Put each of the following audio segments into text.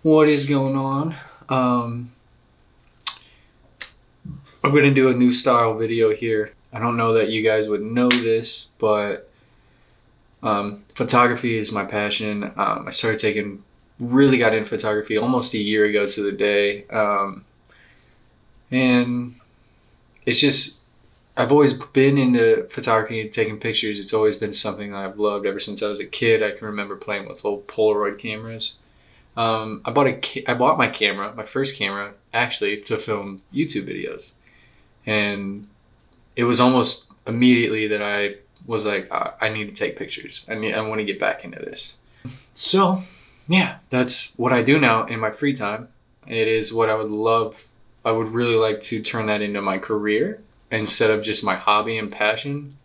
What is going on? I'm gonna do a new style video here. I don't know that you guys would know this, but photography is my passion. I really got into photography almost a year ago to the day. And it's just, I've always been into photography and taking pictures. It's always been something that I've loved ever since I was a kid. I can remember playing with little Polaroid cameras. I bought my first camera, actually, to film YouTube videos. And it was almost immediately that I was like, I need to take pictures. I want to get back into this. So, yeah, that's what I do now in my free time. It is what I would really like to turn that into my career instead of just my hobby and passion.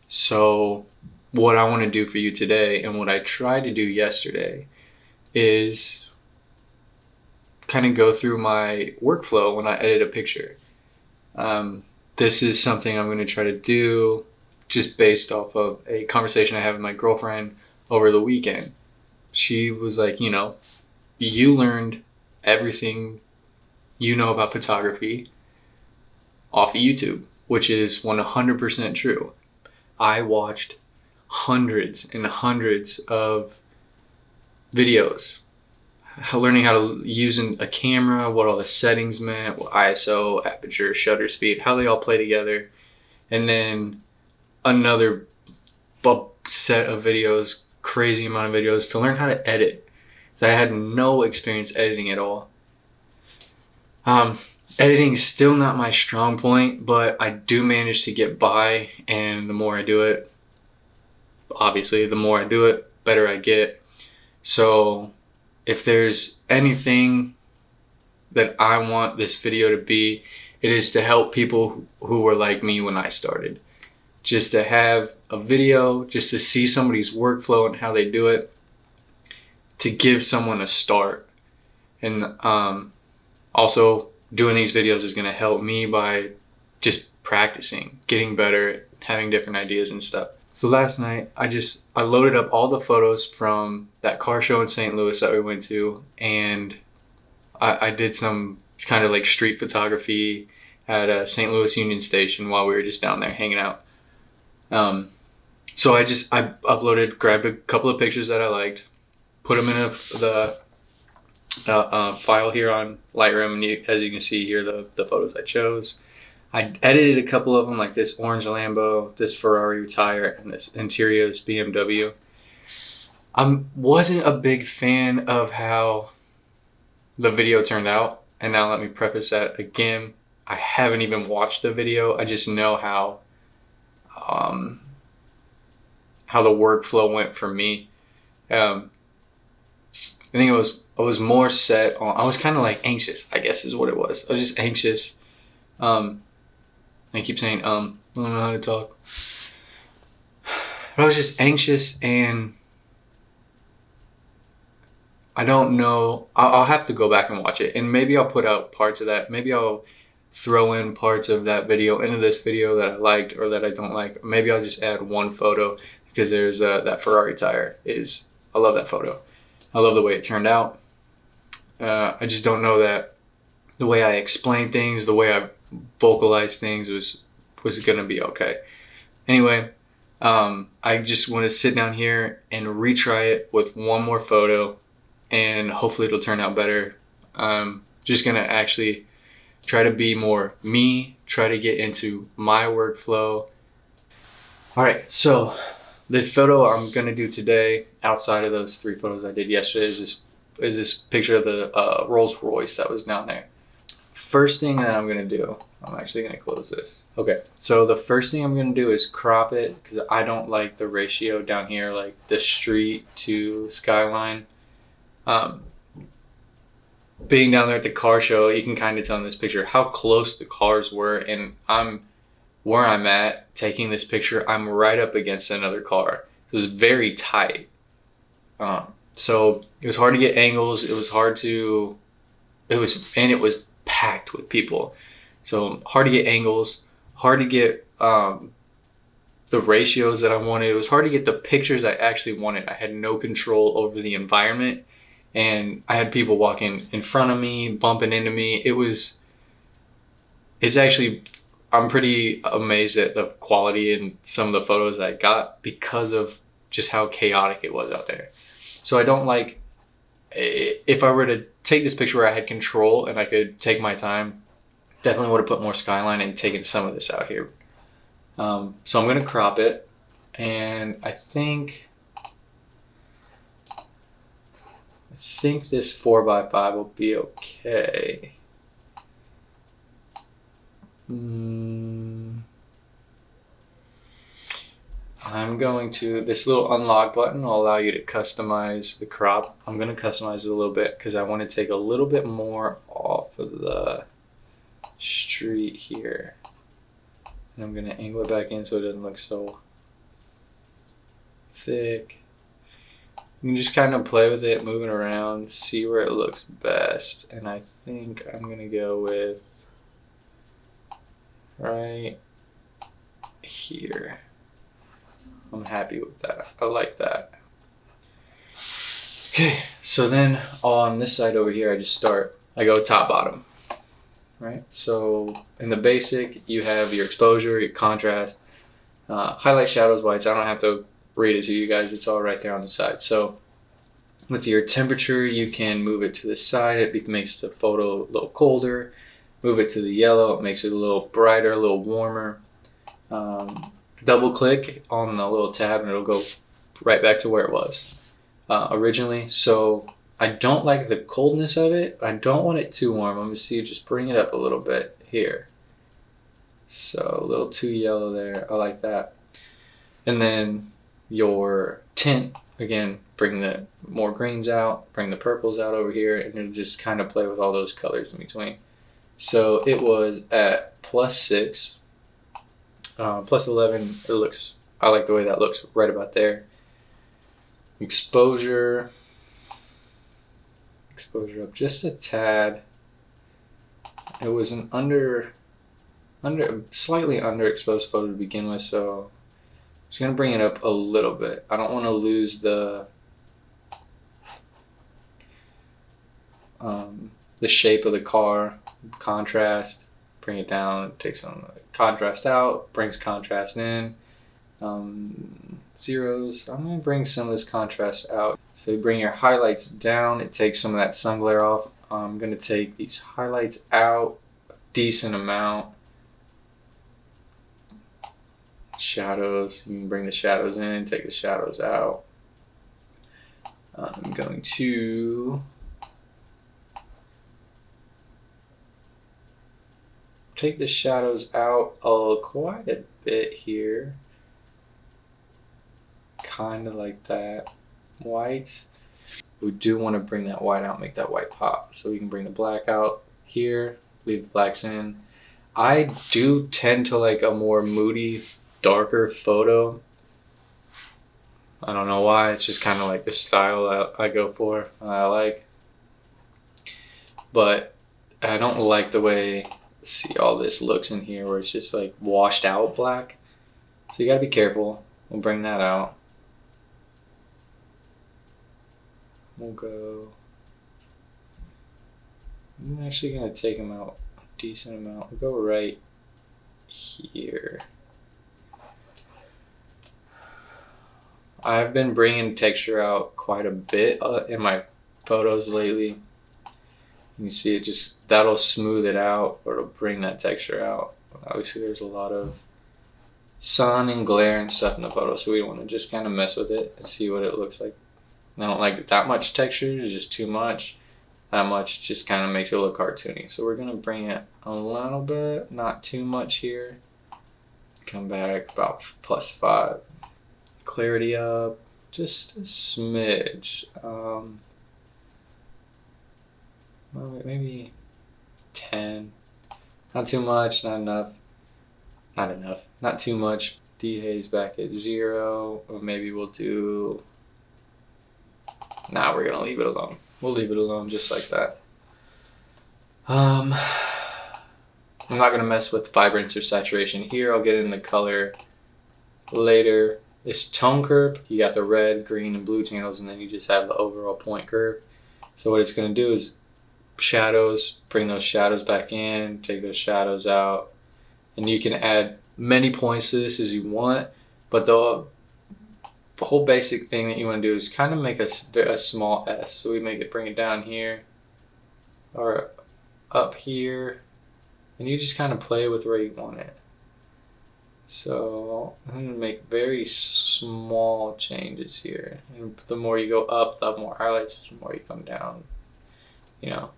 So, what I want to do for you today, and what I tried to do yesterday, is kind of go through my workflow when I edit a picture. This is something I'm going to try to do just based off of a conversation I had with my girlfriend over the weekend. She was like, you learned everything you know about photography off of YouTube, which is 100% true. I watched hundreds and hundreds of videos learning how to use a camera, what all the settings meant, what ISO, aperture, shutter speed, how they all play together, and then another set of videos, crazy amount of videos to learn how to edit. So I had no experience editing at all. Editing is still not my strong point, but I do manage to get by, and the more I do it, obviously the more I do it, better I get. So if there's anything that I want this video to be, it is to help people who were like me when I started. Just to have a video, just to see somebody's workflow and how they do it, to give someone a start. And also doing these videos is going to help me by just practicing, getting better, having different ideas and stuff. So last night, I loaded up all the photos from that car show in St. Louis that we went to, and I did some kind of like street photography at a St. Louis Union Station while we were just down there hanging out. So I grabbed a couple of pictures that I liked, put them in the file here on Lightroom, and as you can see here, the photos I chose. I edited a couple of them, like this orange Lambo, this Ferrari tire, and this interior, this BMW. I wasn't a big fan of how the video turned out. And now let me preface that again. I haven't even watched the video. I just know how the workflow went for me. I think I was more set on, I was kind of like anxious, I guess is what it was. I was just anxious. I keep saying, I don't know how to talk. But I was just anxious, and I don't know. I'll have to go back and watch it, and maybe I'll put out parts of that. Maybe I'll throw in parts of that video into this video that I liked or that I don't like. Maybe I'll just add one photo, because there's that Ferrari tire. I love that photo. I love the way it turned out. I just don't know that the way I explain things, the way I vocalize things was gonna be okay. Anyway, I just want to sit down here and retry it with one more photo, and hopefully it'll turn out better. Just gonna actually try to be more me, try to get into my workflow. All right, so the photo I'm gonna do today, outside of those 3 photos I did yesterday, is this picture of the Rolls-Royce that was down there. First thing that I'm gonna do, I'm actually gonna close this. Okay, so the first thing I'm gonna do is crop it, because I don't like the ratio down here, like the street to skyline. Being down there at the car show, you can kind of tell in this picture how close the cars were, and where I'm at taking this picture, I'm right up against another car. It was very tight. So it was hard to get angles. It was packed with people. So hard to get angles, hard to get the ratios that I wanted. It was hard to get the pictures I actually wanted. I had no control over the environment, and I had people walking in front of me, bumping into me. It's actually, I'm pretty amazed at the quality in some of the photos that I got because of just how chaotic it was out there. So I don't like, if I were to take this picture where I had control and I could take my time, definitely would have put more skyline and taken some of this out here. So I'm going to crop it, and I think this 4x5 will be okay. I'm going to, this little unlock button will allow you to customize the crop. I'm going to customize it a little bit because I want to take a little bit more off of the street here. And I'm going to angle it back in so it doesn't look so thick. You can just kind of play with it, moving around, see where it looks best. And I think I'm going to go with right here. I'm happy with that. I like that. Okay, so then on this side over here, I go top bottom, right? So in the basic, you have your exposure, your contrast, highlight, shadows, whites. I don't have to read it to you guys. It's all right there on the side. So with your temperature, you can move it to the side. It makes the photo a little colder. Move it to the yellow. It makes it a little brighter, a little warmer. Double click on the little tab and it'll go right back to where it was originally. So I don't like the coldness of it. I don't want it too warm. I'm going to see, just bring it up a little bit here. So a little too yellow there. I like that. And then your tint, again, bring the more greens out, bring the purples out over here, and you'll just kind of play with all those colors in between. So it was at +6. +11, it looks, I like the way that looks right about there. Exposure up just a tad. It was an slightly underexposed photo to begin with, so I'm just gonna bring it up a little bit. I don't want to lose the shape of the car. Contrast, bring it down, take some contrast out, brings contrast in. Zeros, I'm going to bring some of this contrast out. So you bring your highlights down, it takes some of that sun glare off. I'm going to take these highlights out a decent amount. Shadows, you can bring the shadows in, take the shadows out. I'm going to take the shadows out quite a bit here. Kind of like that. Whites. We do want to bring that white out, make that white pop. So we can bring the black out here, leave the blacks in. I do tend to like a more moody, darker photo. I don't know why. It's just kind of like the style I go for. I like. But I don't like the way, see, all this looks in here where it's just like washed out black. So you gotta be careful. We'll bring that out. We'll go, I'm actually gonna take them out a decent amount. We'll go right here. I've been bringing texture out quite a bit in my photos lately. You see it just, that'll smooth it out, or it'll bring that texture out. Obviously there's a lot of sun and glare and stuff in the photo, so we want to just kind of mess with it and see what it looks like. I don't like that much texture, it's just too much. That much just kind of makes it look cartoony. So we're going to bring it a little bit, not too much here. Come back about +5. Clarity up just a smidge. Maybe 10. Not too much, not enough. Not enough. Not too much. Dehaze back at 0. Or maybe we'll do... Nah, we're gonna leave it alone. We'll leave it alone just like that. I'm not gonna mess with vibrance or saturation here. I'll get in the color later. This tone curve, you got the red, green, and blue channels, and then you just have the overall point curve. So what it's going to do is shadows, bring those shadows back in, take those shadows out, and you can add many points to this as you want, but the whole basic thing that you want to do is kind of make a small S. So we make it, bring it down here or up here, and you just kind of play with where you want it. So I'm going to make very small changes here, and the more you go up, the more highlights, the more you come down, you know.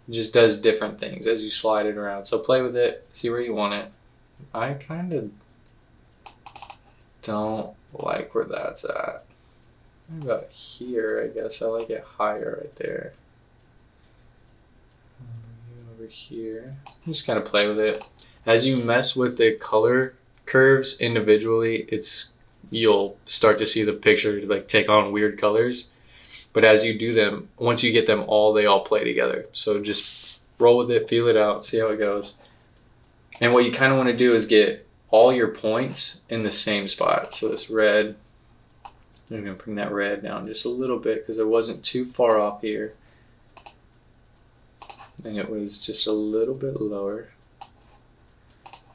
It just does different things as you slide it around. So play with it, see where you want it. I kind of don't like where that's at. What about here? I guess I like it higher right there. Over here. Just kind of play with it. As you mess with the color curves individually, you'll start to see the picture like take on weird colors. But as you do them, once you get them all, they all play together. So just roll with it, feel it out, see how it goes. And what you kind of want to do is get all your points in the same spot. So this red, I'm going to bring that red down just a little bit because it wasn't too far off here. And it was just a little bit lower.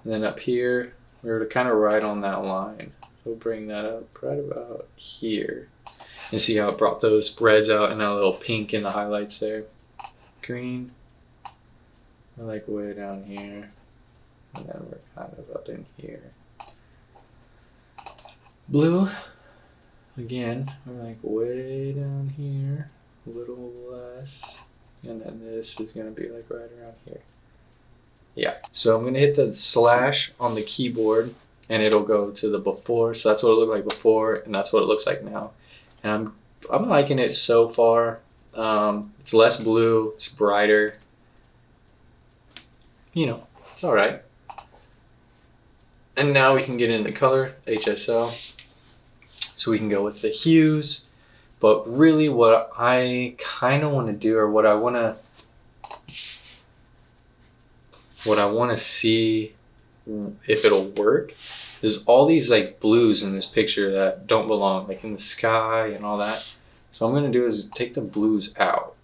And then up here, we were kind of right on that line. We'll bring that up right about here. And see how it brought those reds out and a little pink in the highlights there. Green, I like way down here. And then we're kind of up in here. Blue, again, we're like way down here, a little less. And then this is gonna be like right around here. Yeah, so I'm gonna hit the slash on the keyboard and it'll go to the before. So that's what it looked like before and that's what it looks like now. And I'm liking it so far. It's less blue, it's brighter. You know, it's all right. And now we can get into color, HSL. So we can go with the hues. But really what I kind of want to do, or what I want to see if it'll work, is all these like blues in this picture that don't belong, like in the sky and all that. So what I'm going to do is take the blues out.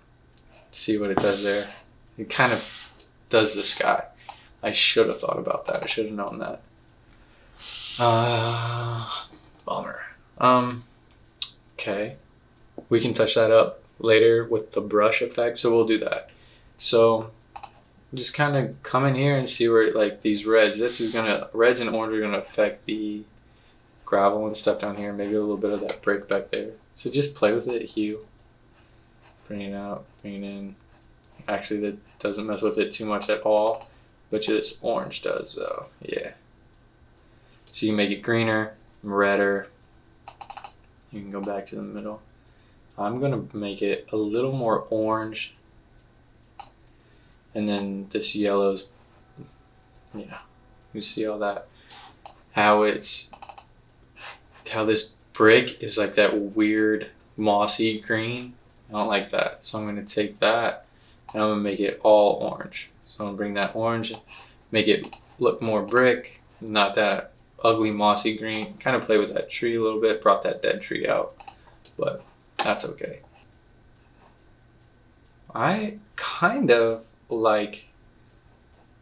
See what it does there. It kind of does the sky. I should have thought about that. I should have known that. Bummer. Okay. We can touch that up later with the brush effect, so we'll do that. So just kind of come in here and see where like these reds, reds and orange are gonna affect the gravel and stuff down here, maybe a little bit of that brick back there. So just play with it, hue, bring it out, bring it in. Actually, that doesn't mess with it too much at all, but this orange does though, yeah. So you can make it greener, redder. You can go back to the middle. I'm gonna make it a little more orange. And then this yellow's, yeah, you see all that, how this brick is like that weird mossy green. I don't like that. So I'm gonna take that and I'm gonna make it all orange. So I'm gonna bring that orange, make it look more brick, not that ugly mossy green. Kind of play with that tree a little bit, brought that dead tree out, but that's okay. I kind of like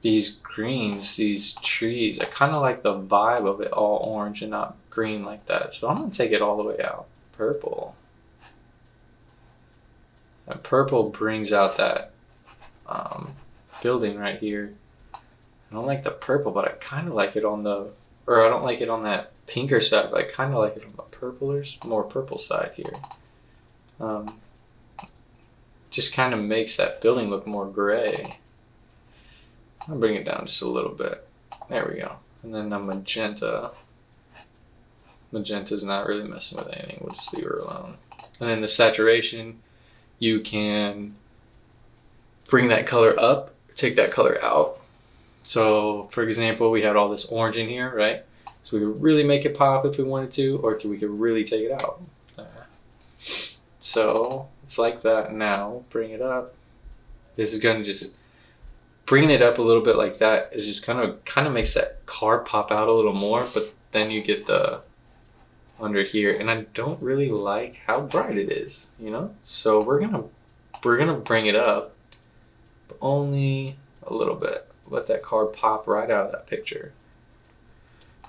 these greens, these trees. I kind of like the vibe of it all orange and not green like that. So I'm gonna take it all the way out. Purple. And purple brings out that building right here. I don't like the purple, but I kind of like it on the, or I don't like it on that pinker side, but I kind of like it on the more purple side here. Just kind of makes that building look more gray. I'll bring it down just a little bit. There we go. And then the magenta. Magenta's not really messing with anything. We'll just leave her alone. And then the saturation, you can bring that color up, take that color out. So for example, we had all this orange in here, right? So we could really make it pop if we wanted to, or we could really take it out. So it's like that now. Bring it up. This is gonna just, bringing it up a little bit like that is just kind of makes that car pop out a little more, but then you get the under here, and I don't really like how bright it is, you know? So we're gonna we're gonna bring it up, but only a little bit. Let that card pop right out of that picture.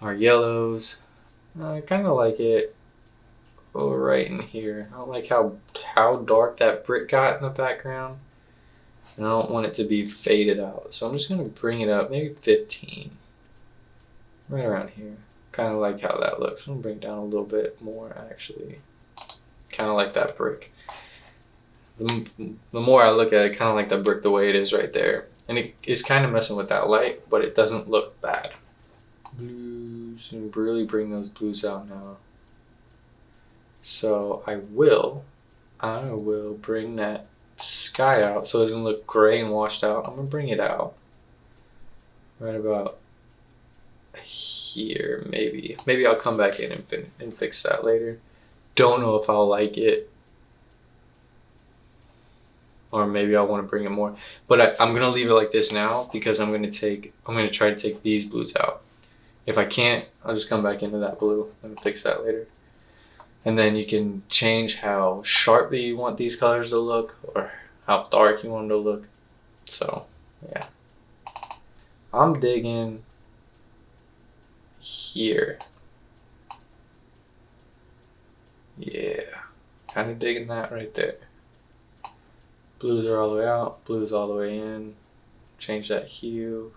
Our yellows, I kind of like it right in here. I don't like how dark that brick got in the background. And I don't want it to be faded out. So I'm just gonna bring it up, maybe 15. Right around here. Kind of like how that looks. I'm gonna bring it down a little bit more actually. Kind of like that brick. The more I look at it, kind of like that brick the way it is right there. And it's kind of messing with that light, but it doesn't look bad. Blues, and really bring those blues out now. So I will bring that sky out so it doesn't look gray and washed out. I'm gonna bring it out right about here, maybe I'll come back in and fix that later. Don't know if I'll like it, or maybe I want to bring it more, but I'm gonna leave it like this now because I'm gonna try to take these blues out. If I can't, I'll just come back into that blue and fix that later. And then you can change how sharply you want these colors to look or how dark you want them to look. So yeah, I'm digging here. Yeah, kind of digging that right there. Blues are all the way out, blues all the way in. Change that hue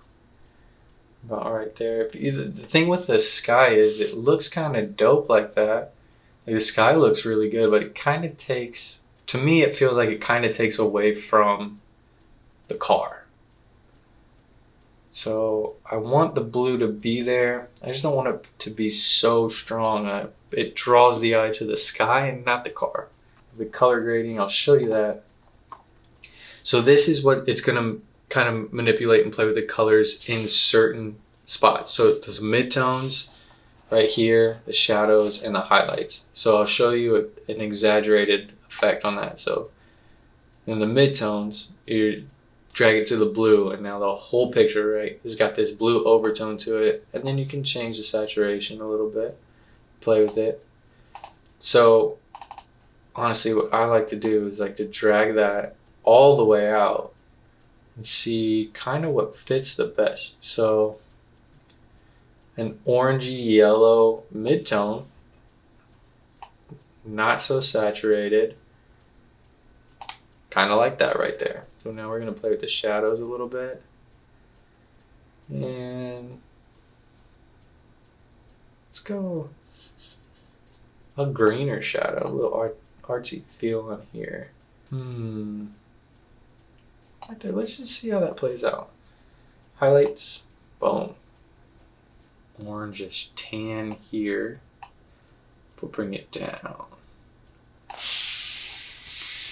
about right there. The thing with the sky is it looks kind of dope like that. Like the sky looks really good, but it kind of takes, to me it feels like it kind of takes away from the car. So I want the blue to be there. I just don't want it to be so strong. It draws the eye to the sky and not the car. The color grading, I'll show you that. So this is what it's gonna kind of manipulate and play with the colors in certain spots. So there's midtones right here, the shadows and the highlights. So I'll show you an exaggerated effect on that. So in the midtones, you drag it to the blue and now the whole picture, right, has got this blue overtone to it. And then you can change the saturation a little bit, play with it. So honestly, what I like to do is like to drag that all the way out and see kind of what fits the best. So an orangey yellow midtone, not so saturated, kind of like that right there. So now we're going to play with the shadows a little bit and let's go a greener shadow, a little artsy feel on here. Right there. Let's just see how that plays out. Highlights, boom. Orangish tan here. We'll bring it down.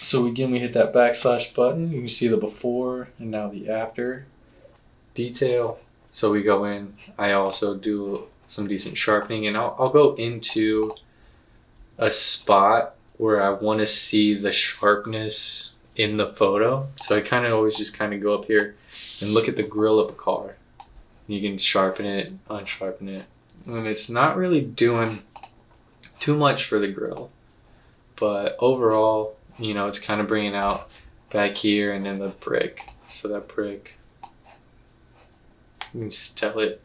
So again, we hit that backslash button. You can see the before and now the after. Detail. So we go in. I also do some decent sharpening, and I'll go into a spot where I want to see the sharpness in the photo. So I kind of always just kind of go up here and look at the grill of a car. You can sharpen it, unsharpen it. And it's not really doing too much for the grill, but overall, you know, it's kind of bringing out back here and then the brick. So that brick, you can just tell it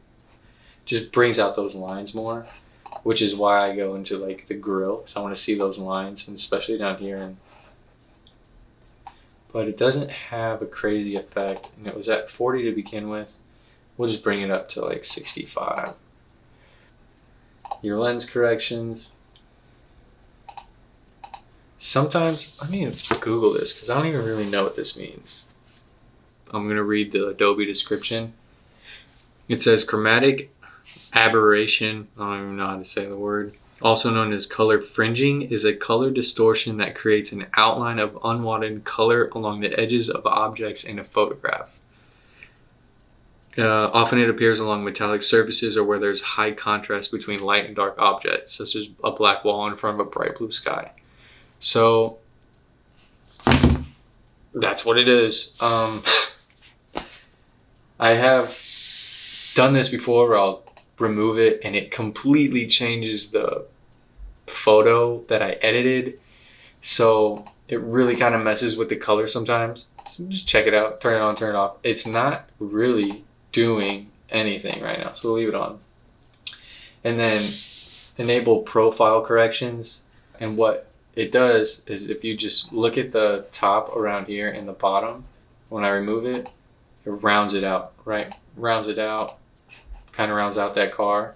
just brings out those lines more, which is why I go into like the grill, because I want to see those lines, and especially down here. And but it doesn't have a crazy effect, and it was at 40 to begin with. We'll just bring it up to like 65. Your lens corrections. Sometimes, I mean, Google this because I don't even really know what this means. I'm going to read the Adobe description. It says chromatic aberration, I don't even know how to say the word, also known as color fringing, is a color distortion that creates an outline of unwanted color along the edges of objects in a photograph. Often it appears along metallic surfaces or where there's high contrast between light and dark objects, such as a black wall in front of a bright blue sky. So that's what it is. I have done this before where I'll remove it and it completely changes the photo that I edited. So it really kind of messes with the color sometimes. So just check it out, turn it on, turn it off. It's not really doing anything right now, so we'll leave it on. And then enable profile corrections. And what it does is if you just look at the top around here and the bottom, when I remove it, it rounds it out, right? Rounds it out, kind of rounds out that car.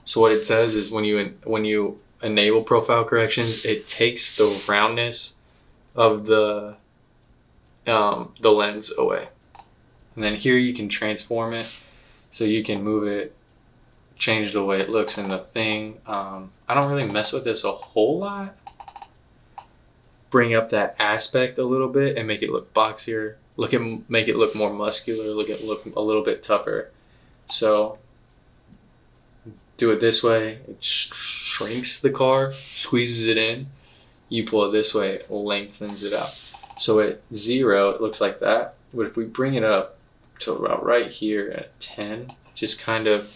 So what it does is when you enable profile corrections, it takes the roundness of the lens away. And then here you can transform it, so you can move it, change the way it looks in the thing. I don't really mess with this a whole lot. Bring up that aspect a little bit and make it look boxier. Make it look more muscular. Look a little bit tougher. So do it this way. It shrinks the car, squeezes it in. You pull it this way, it lengthens it out. So at 0, it looks like that. But if we bring it up to about right here at 10, just kind of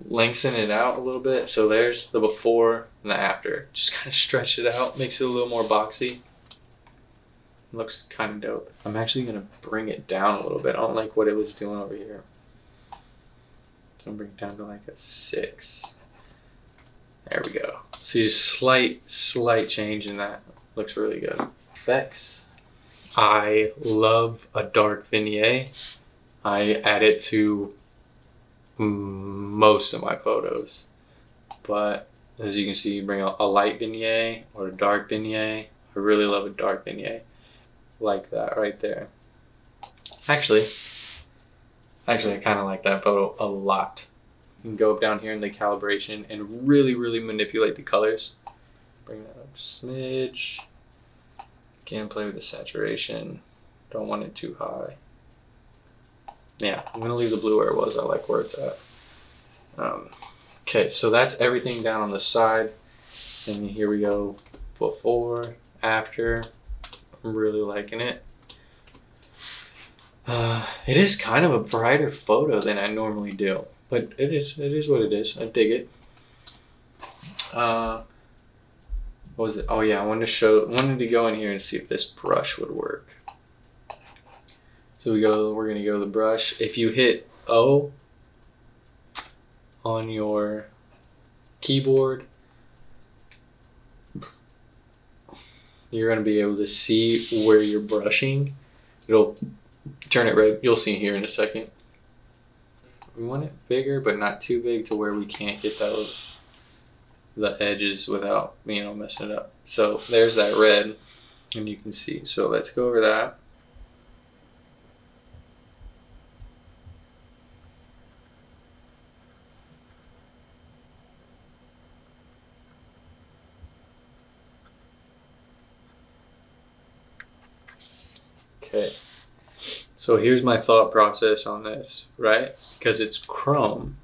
lengthen it out a little bit. So there's the before and the after. Just kind of stretch it out, makes it a little more boxy. Looks kind of dope. I'm actually going to bring it down a little bit. I don't like what it was doing over here. So I'm going to bring it down to like a 6. There we go. See, just slight change in that. Looks really good. Effects. I love a dark vignette. I add it to most of my photos. But as you can see, you bring a light vignette or a dark vignette. I really love a dark vignette. Like that right there. Actually, I kind of like that photo a lot. You can go up down here in the calibration and really manipulate the colors. Bring that up a smidge. Again, play with the saturation. Don't want it too high. Yeah, I'm gonna leave the blue where it was. I like where it's at. Okay, so that's everything down on the side. And here we go, before, after. I'm really liking it. It is kind of a brighter photo than I normally do, but it is what it is. I dig it. What was it? Oh yeah, I wanted to go in here and see if this brush would work. So we're gonna go to the brush. If you hit O on your keyboard, you're going to be able to see where you're brushing. It'll turn it red. You'll see here in a second. We want it bigger, but not too big to where we can't get the edges without, messing it up. So there's that red, and you can see. So let's go over that. Okay, so here's my thought process on this, right? Because it's chrome,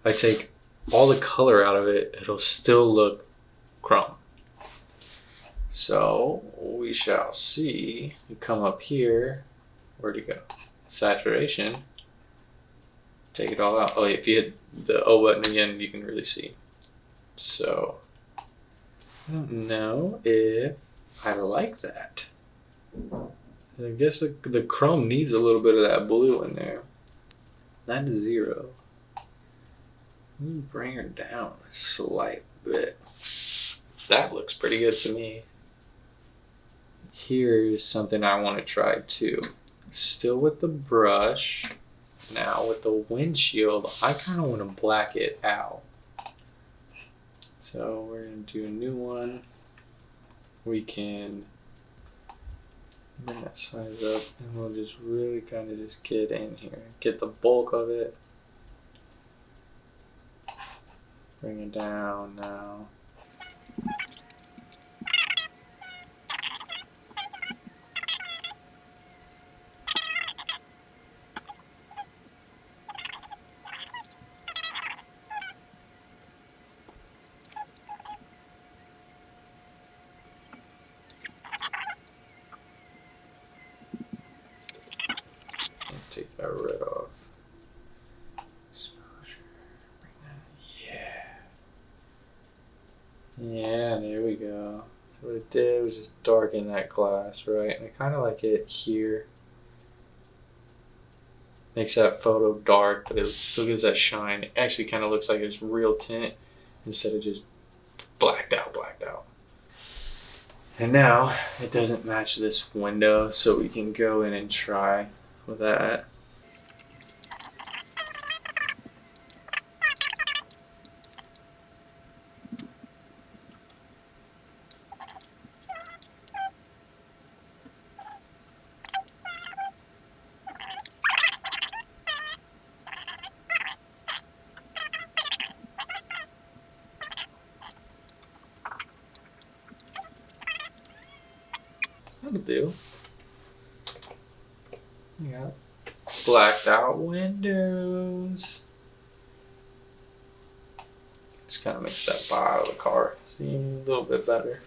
if I take all the color out of it, it'll still look chrome. So we shall see. You come up here, where'd it go? Saturation, take it all out. Oh, if you hit the O button again, you can really see. So I don't know if I like that. I guess the chrome needs a little bit of that blue in there. That's 0. Let me bring her down a slight bit. That looks pretty good to me. Here's something I want to try too. Still with the brush. Now with the windshield, I kind of want to black it out. So we're going to do a new one. We can bring that size up and we'll just really kind of just get in here. Get the bulk of it. Bring it down now. Take that red off. Exposure. Bring that. Yeah. Yeah, there we go. That's what it did. darken that glass, right? And I kind of like it here. Makes that photo dark, but it still gives that shine. It actually kind of looks like it's real tint instead of just blacked out. And now it doesn't match this window, so we can go in and try with that. That'll do. We got blacked out windows. Just kind of makes that bottom of the car seem a little bit better.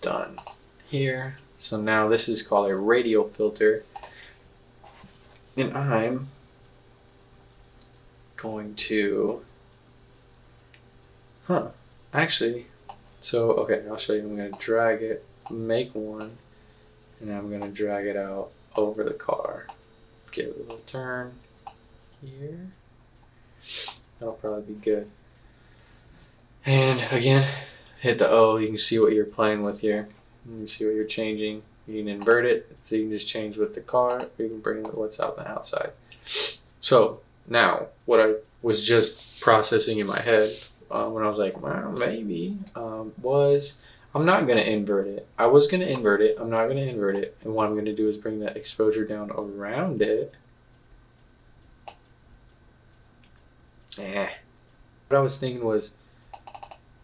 Done here. So now this is called a radial filter. And I'm going to, actually, so, okay, I'll show you. I'm going to drag it, make one, and I'm going to drag it out over the car. Give it a little turn here. That'll probably be good. And again, hit the O. You can see what you're playing with here. You can see what you're changing. You can invert it, so you can just change with the car, or you can bring what's out on the outside. So now, what I was just processing in my head when I was like, well, maybe, was I'm not going to invert it. I was going to invert it. I'm not going to invert it. And what I'm going to do is bring that exposure down around it. What I was thinking was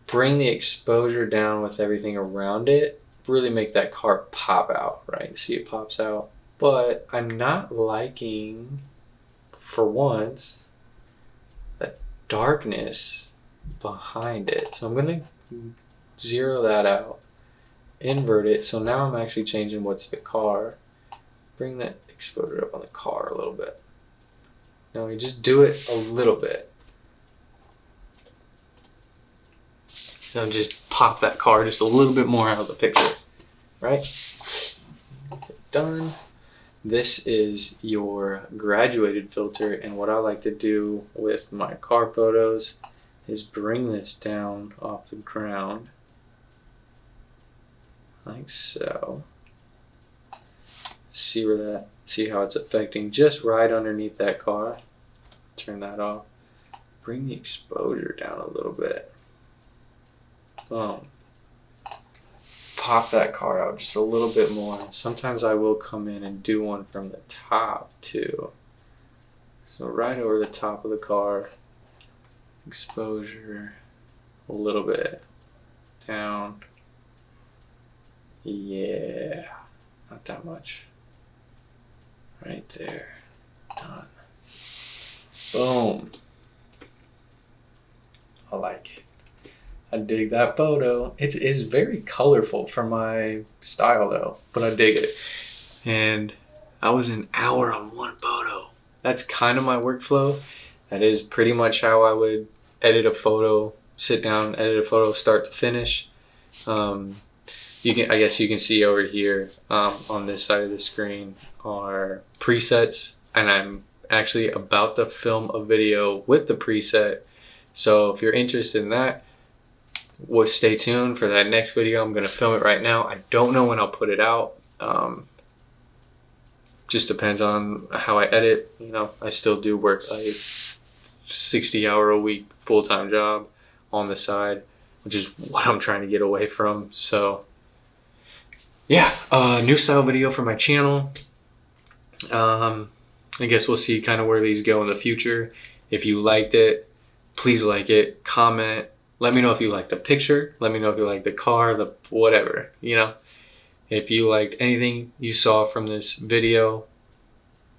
bring the exposure down with everything around it. Really make that car pop out, right? See, it pops out. But I'm not liking, for once, that darkness behind it. So I'm going to zero that out, invert it. So now I'm actually changing what's the car. Bring that exposure up on the car a little bit. Now we just do it a little bit. So just pop that car just a little bit more out of the picture, right? Done. This is your graduated filter, and what I like to do with my car photos is bring this down off the ground, like so. See how it's affecting just right underneath that car. Turn that off. Bring the exposure down a little bit. Boom. Pop that car out just a little bit more. Sometimes I will come in and do one from the top too. So right over the top of the car, exposure a little bit down. Yeah, not that much. Right there. Done. Boom. I like it. I dig that photo. It's very colorful for my style though, but I dig it. And I was an hour on one photo. That's kind of my workflow. That is pretty much how I would edit a photo, sit down, edit a photo start to finish. I guess you can see over here on this side of the screen are presets, and I'm actually about to film a video with the preset. So if you're interested in that, stay tuned for that next video. I'm gonna film it right now. I don't know when I'll put it out. Just depends on how I edit. You know, I still do work a 60-hour-a-week full-time job on the side, which is what I'm trying to get away from. So yeah, new style video for my channel. I guess we'll see kind of where these go in the future. If you liked it, please like it, comment. Let me know if you like the picture. Let me know if you like the car, the whatever, you know. If you liked anything you saw from this video,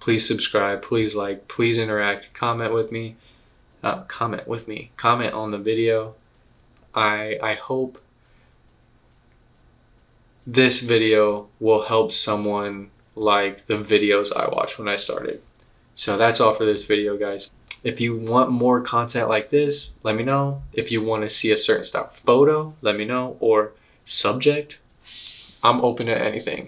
please subscribe, please like, please interact, comment with me. Comment on the video. I hope this video will help someone like the videos I watched when I started. So that's all for this video, guys. If you want more content like this, let me know. If you want to see a certain style photo, let me know. Or subject, I'm open to anything.